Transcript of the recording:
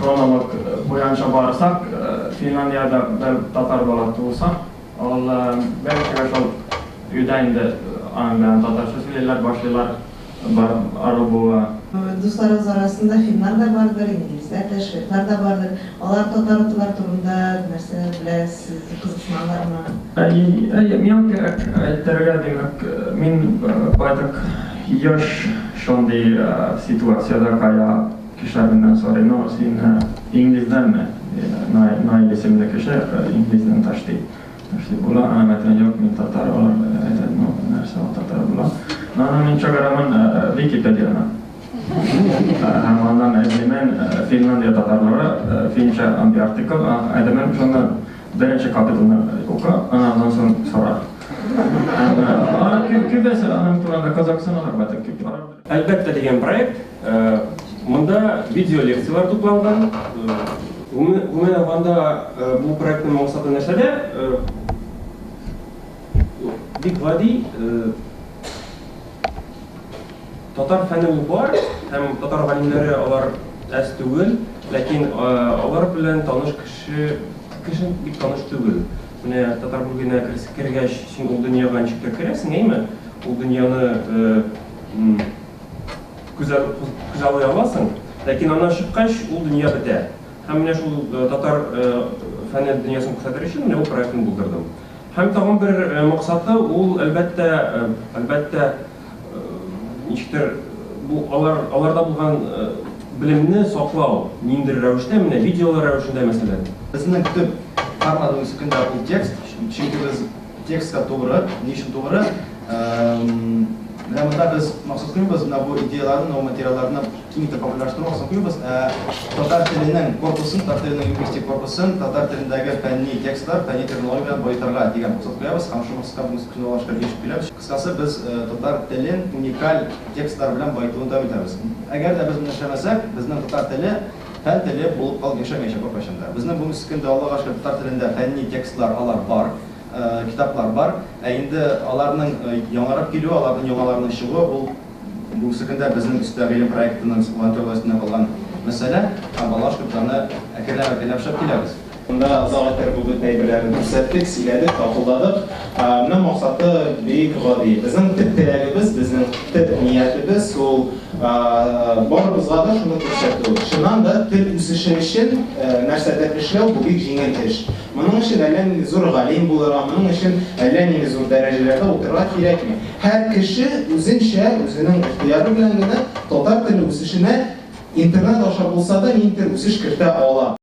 хронолог боюнча барсак, Финляндияда бир татар бала тууса, ал белки ошол үйдө инде анын менен татарча сүйлөйлөр башлайлар, арабуа. Достарыбыз арасында финнар да бардыр, инглизler de, шведler da бардыр. Алар татарлар турында нәрсе билесиз, кызыксыналармы? Мен айттырга демек, мен байтак yosh shunday situatsiyada kaya kişilerinden sonra no sin İngilizden mi? Nay isimli kişi İngilizden taştı bula anameten yok min tatar olar no nerse o tatar bula. Nana min çagaramın Wikipedia'na. Hemen edemen Finlandiya tatarlara Fince bir artikel edemen şunda birinci kapitulunu oku ondan sonra sorar. Kübesi anam turanda Kazakistan alarbata küp. Albatta degan proyekt bunda video leksiyalar to'plangan. Umuman olganda bu proyektning maqsadi narsalar Big Vadi tatar fani bor, ham tatar alimlari ular as tugul, lekin ular bilan tanish kishi bik tanish tugul. Buni tatar bo'lganda kirgach, sen u dunyoga chiqib kirasan, aymi? U dunyoni kuzalay olasan, lekin ondan chiqqach u dunyo bitadi. Ham mana shu tatar fani dunyosini kuzatish uchun men bu proyektni bildirdim. Ham tag'in bir maqsadi u albatta nechtir bu ularda bo'lgan bilimni saqlao, ningdir ravishda, mana videolar ravishida masalan. Bizning kutib formatimiz kunda bu tekst, chunki biz tekstga to'g'ri, nishin to'g'ri, bunda biz maqsad qilamiz, bu ideyalarni, materiallarni kengaytirib populyarshtirish maqsad qilamiz. Tatar tilining korpusin, tatar tilining lingvistik korpusin, tatar tilidagi fanniy tekstlar, fanniy terminologiya boyitishga degan maqsad qo'yamiz. Ham shu maqsadga biz kinolarga erishib kelamiz. Qisqasi biz tatar tilin unikal tekstlar bilan boyitishni davom etamiz. Agarda biz buni ishlamasak, bizning tatar tili fan tili bo'lib qolib yashamaydi qo'shimda. Bizning bu miskinda Allohga shukr tatar tilida fanniy tekstlar var. Kitaplar var. Endi alarning yangarab keliyor, alarning yangalarning çıkığı bu sıkıntı bizim üstəgəlim proyektinin kontrolüsündə qalan məsələ. Allah şükürlərini əkirləmə şərt keləyimiz. Bunda azalətlər bu təyirlərini göstərdik, silədik, tapılladık. Bunun məqsədi Big Vadi. Bizim tələbimiz, bizim niyyətimiz barımızda da şunu göstərdik. Şundan da til üsüşü üçün nərsədə işləv bu bir jingil iş. Bunun için ələn zor qalim bulur, bunun için ələn zor dərəcələrdə oturaq gerekmi? Hər kişi özünçə, özünün ixtiyarı bilən tatar tili üsüşünə internet aşağı olsa da internet üsüş kırta ala.